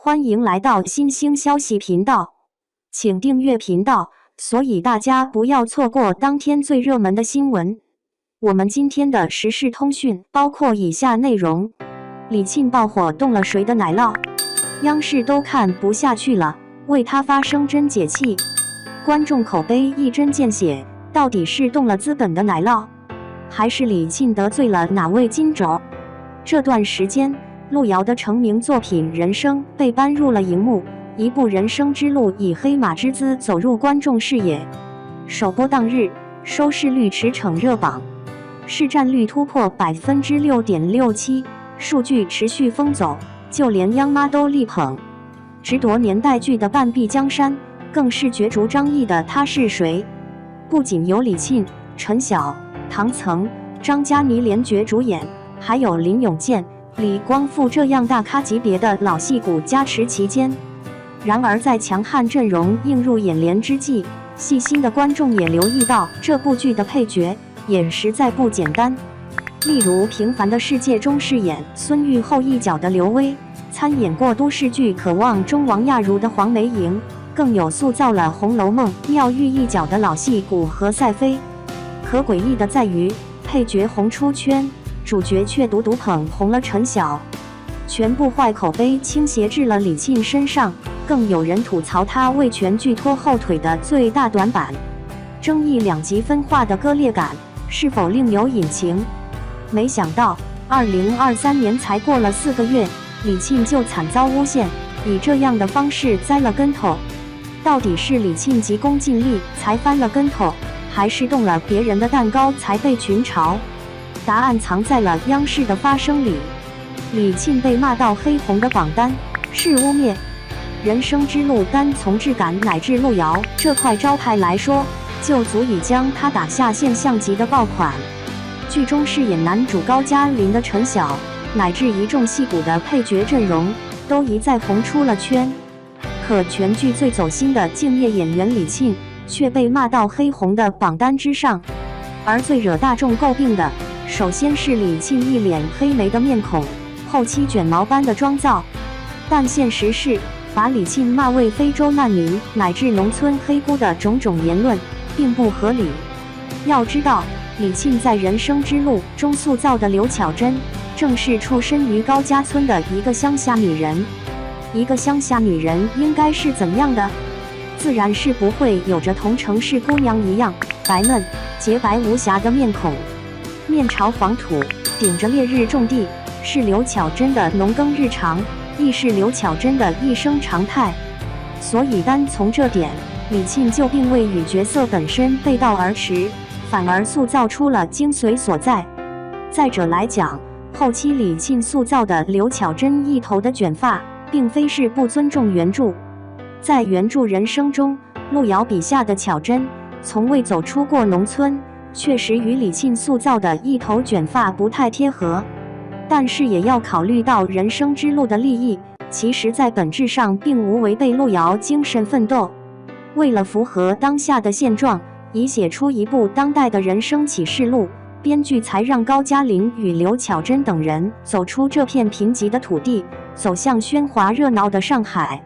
欢迎来到新兴消息频道，请订阅频道，所以大家不要错过当天最热门的新闻。我们今天的时事通讯包括以下内容：李沁爆火动了谁的奶酪？央视都看不下去了，为他发声真解气。观众口碑一针见血，到底是动了资本的奶酪，还是李沁得罪了哪位金主？这段时间，路遥的成名作品《人生》被搬入了荧幕，一部人生之路以黑马之姿走入观众视野。首播当日，收视率驰骋热榜，市占率突破6.67%，数据持续疯走，就连央妈都力捧。直夺年代剧的《半壁江山》，更是角逐张译的《他是谁》。不仅有李沁、陈晓、唐岑、张嘉倪联角主演，还有林永健、李光复这样大咖级别的老戏骨加持其间。然而在强悍阵容映入眼帘之际，细心的观众也留意到这部剧的配角也实在不简单。例如《平凡的世界》中饰演孙玉厚一角的刘薇，参演过都市剧《渴望》中王亚茹的黄梅莹，更有塑造了《红楼梦》妙玉一角的老戏骨何赛飞。可诡异的在于，配角红出圈，主角却独捧红了陈晓，全部坏口碑倾斜至了李沁身上，更有人吐槽他为全剧拖后腿的最大短板。争议两极分化的割裂感是否另有隐情？没想到2023年才过了4个月，李沁就惨遭诬陷，以这样的方式栽了跟头。到底是李沁急功近利才翻了跟头，还是动了别人的蛋糕才被群嘲？答案藏在了央视的发声里。李沁被骂到黑红的榜单是污蔑，人生之路单从质感乃至路遥这块招牌来说，就足以将他打下现象级的爆款。剧中饰演男主高加林的陈晓，乃至一众戏骨的配角阵容，都一再红出了圈。可全剧最走心的敬业演员李沁，却被骂到黑红的榜单之上。而最惹大众诟病的，首先是李沁一脸黑莓的面孔，后期卷毛般的妆造。但现实是，把李沁骂为非洲难民乃至农村黑姑的种种言论，并不合理。要知道，李沁在人生之路中塑造的刘巧珍，正是出身于高家村的一个乡下女人。一个乡下女人应该是怎样的？自然是不会有着同城市姑娘一样白嫩、洁白无瑕的面孔。面朝黄土，顶着烈日种地，是刘巧珍的农耕日常，亦是刘巧珍的一生常态。所以单从这点，李沁就并未与角色本身背道而驰，反而塑造出了精髓所在。再者来讲，后期李沁塑造的刘巧珍一头的卷发，并非是不尊重原著。在原著人生中，路遥笔下的巧珍从未走出过农村，确实与李沁塑造的一头卷发不太贴合。但是也要考虑到人生之路的利益，其实在本质上并无违背路遥精神奋斗。为了符合当下的现状，以写出一部当代的人生启示录，编剧才让高加林与刘巧珍等人走出这片贫瘠的土地，走向喧哗热闹的上海。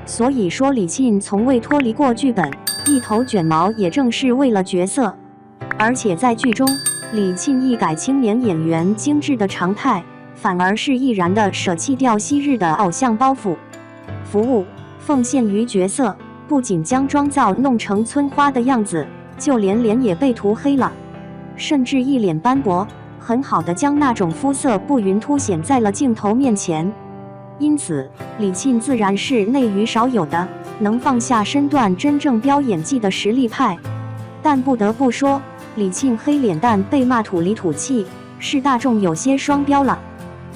所以说李沁从未脱离过剧本，一头卷毛也正是为了角色。而且在剧中，李沁一改青年演员精致的常态，反而是毅然地舍弃掉昔日的偶像包袱，服务奉献于角色，不仅将妆造弄成村花的样子，就连脸也被涂黑了，甚至一脸斑驳，很好地将那种肤色不匀凸显在了镜头面前。因此，李沁自然是内娱少有的能放下身段真正飙演技的实力派。但不得不说，李沁黑脸蛋被骂土里土气，是大众有些双标了。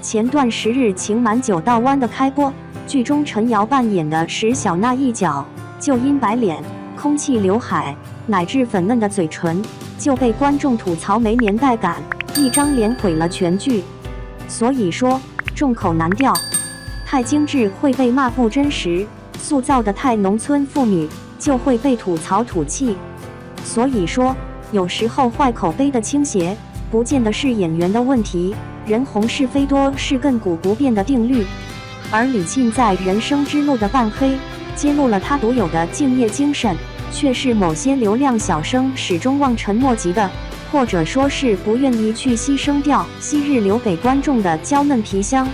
前段10日情满9道湾的开播，剧中陈瑶扮演的石小娜一角，就因白脸、空气刘海乃至粉嫩的嘴唇，就被观众吐槽没年代感，一张脸毁了全剧。所以说，众口难调，太精致会被骂不真实，塑造的太农村妇女就会被吐槽土气。所以说，有时候坏口碑的倾斜，不见得是演员的问题，人红是非多是亘古不变的定律。而李沁在人生之路的半黑，揭露了他独有的敬业精神，却是某些流量小生始终望尘莫及的，或者说是不愿意去牺牲掉昔日留给观众的娇嫩皮香。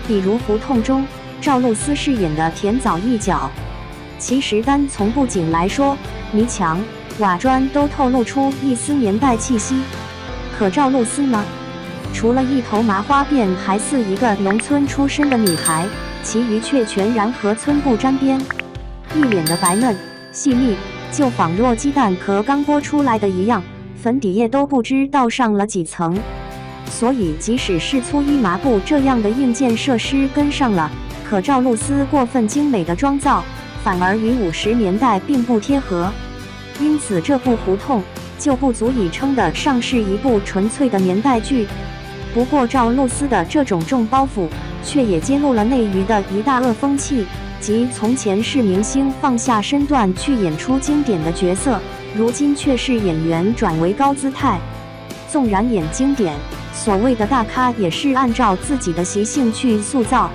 比如《胡同》中赵露思饰演的甜枣一角，其实单从布景来说，泥墙、瓦砖都透露出一丝年代气息。可赵露思呢？除了一头麻花辫还似一个农村出身的女孩，其余却全然和村不沾边，一脸的白嫩细腻，就仿若鸡蛋壳刚剥出来的一样，粉底液都不知道上了几层。所以即使是粗衣麻布这样的硬件设施跟上了，可赵露思过分精美的妆造反而与50年代并不贴合，因此这部《胡同》就不足以称得上是一部纯粹的年代剧。不过赵露思的这种重包袱，却也揭露了内娱的一大恶风气，即从前是明星放下身段去演出经典的角色，如今却是演员转为高姿态。纵然演经典，所谓的大咖也是按照自己的习性去塑造，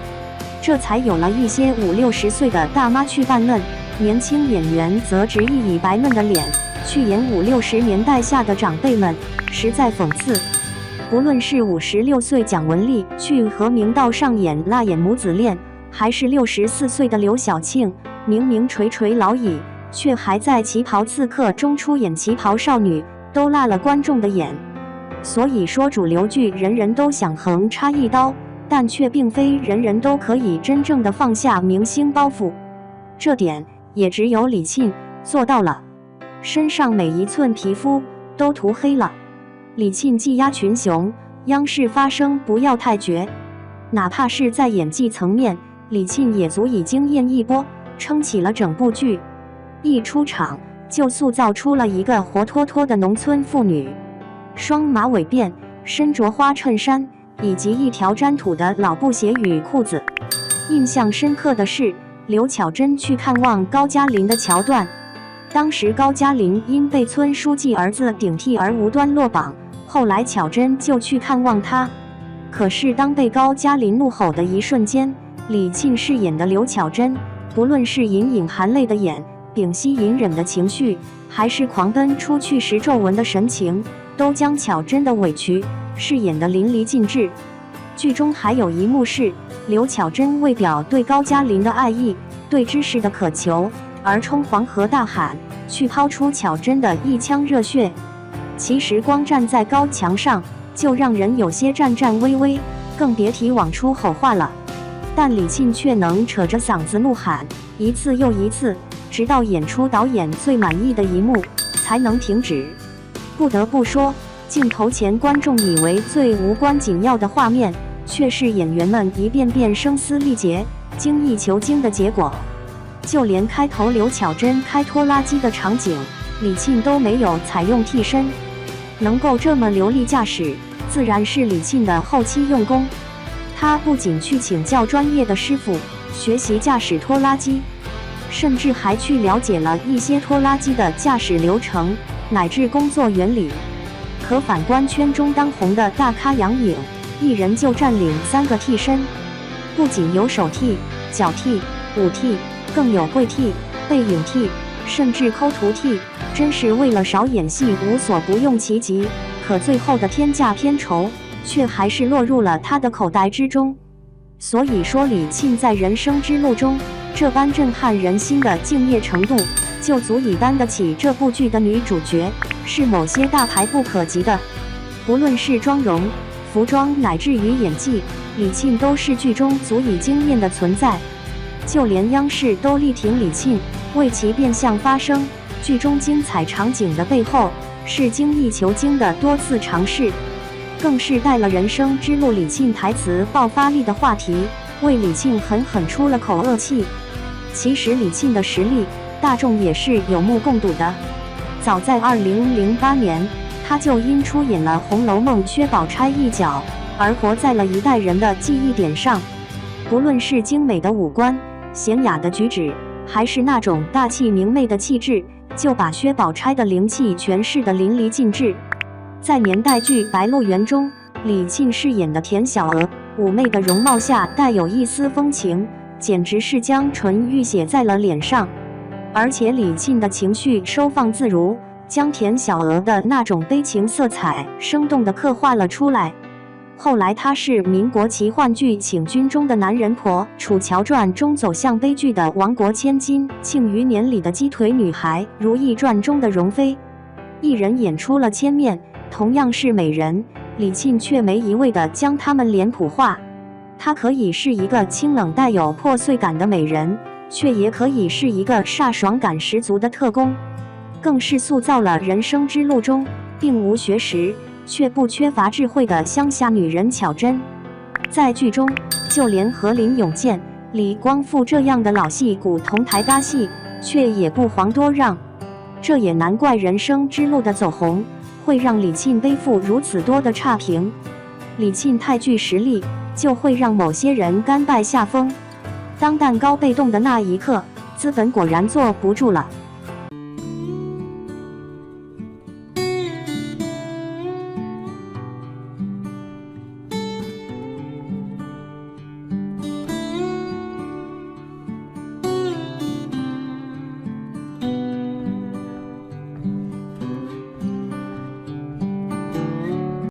这才有了一些50、60岁的大妈去扮嫩，年轻演员则执意以白嫩的脸去演50、60年代下的长辈们，实在讽刺。不论是56岁蒋雯丽去和明道上演辣眼母子恋，还是64岁的刘晓庆，明明垂垂老矣，却还在旗袍刺客中出演旗袍少女，都辣了观众的眼。所以说主流剧人人都想横插一刀，但却并非人人都可以真正的放下明星包袱，这点也只有李沁做到了，身上每一寸皮肤都涂黑了。李沁技压群雄，央视发声不要太绝。哪怕是在演技层面，李沁也足以惊艳一波，撑起了整部剧。一出场就塑造出了一个活脱脱的农村妇女，双马尾辫，身着花衬衫，以及一条沾土的老布鞋与裤子。印象深刻的是刘巧珍去看望高加林的桥段，当时高加林因被村书记儿子顶替而无端落榜，后来巧珍就去看望他。可是当被高加林怒吼的一瞬间，李沁饰演的刘巧珍，不论是隐隐含泪的眼，屏息隐忍的情绪，还是狂奔出去时皱纹的神情，都将巧珍的委屈饰演得淋漓尽致。剧中还有一幕是刘巧珍为表对高加林的爱意，对知识的渴求，而冲黄河大喊，去抛出巧珍的一腔热血。其实光站在高墙上就让人有些战战巍巍，更别提往出吼话了。但李沁却能扯着嗓子怒喊，一次又一次，直到演出导演最满意的一幕才能停止。不得不说，镜头前观众以为最无关紧要的画面，却是演员们一遍遍声嘶力竭、精益求精的结果。就连开头刘巧珍开拖拉机的场景，李沁都没有采用替身。能够这么流利驾驶，自然是李沁的后期用功。他不仅去请教专业的师傅学习驾驶拖拉机，甚至还去了解了一些拖拉机的驾驶流程乃至工作原理。可反观圈中当红的大咖杨颖，一人就占领3个替身，不仅有手替、脚替、舞替，更有跪替、背影替，甚至抠图替，真是为了少演戏无所不用其极。可最后的天价片酬却还是落入了他的口袋之中。所以说李沁在人生之路中这般震撼人心的敬业程度，就足以担得起这部剧的女主角是某些大牌不可及的。不论是妆容、服装乃至于演技，李沁都是剧中足以惊艳的存在。就连央视都力挺李沁，为其变相发声。剧中精彩场景的背后，是精益求精的多次尝试，更是带了人生之路李沁台词爆发力的话题，为李沁狠狠出了口恶气。其实李沁的实力，大众也是有目共睹的。早在2008年，他就因出演了《红楼梦》薛宝钗一角，而活在了一代人的记忆点上。不论是精美的五官、娴雅的举止，还是那种大气明媚的气质，就把薛宝钗的灵气诠释得淋漓尽致。在年代剧《白鹿原》中，李沁饰演的田小娥，妩媚的容貌下带有一丝风情，简直是将纯欲写在了脸上。而且李沁的情绪收放自如，将田小娥的那种悲情色彩生动地刻画了出来。后来她是民国奇幻剧《请君》中的男人婆，《楚乔传》中走向悲剧的亡国千金，《庆余年》里的鸡腿女孩，《如懿传》中的容妃，一人演出了千面，同样是美人，李沁却没一味地将她们脸谱化。她可以是一个清冷带有破碎感的美人，却也可以是一个飒爽感十足的特工，更是塑造了人生之路中并无学识却不缺乏智慧的乡下女人巧珍。在剧中，就连和林永健、李光复这样的老戏骨同台搭戏，却也不遑多让。这也难怪人生之路的走红会让李沁背负如此多的差评。李沁太具实力，就会让某些人甘拜下风。当蛋糕被冻的那一刻，资本果然坐不住了。